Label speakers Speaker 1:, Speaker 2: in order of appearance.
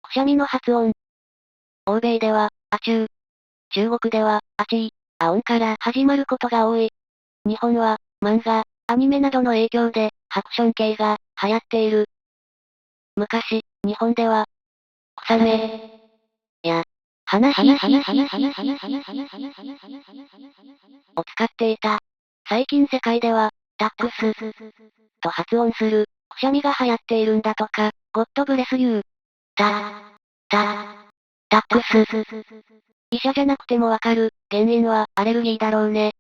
Speaker 1: くしゃみの発音。欧米では、あちゅう。中国では、あちー、あ音から始まることが多い。日本は、漫画、アニメなどの影響で、ハクション系が、流行っている。昔、日本では、草芽、や、話を使っていた。最近世界では、タックス、と発音する、くしゃみが流行っているんだとか、ゴッドブレスユー。タックス。医者じゃなくてもわかる、原因はアレルギーだろうね。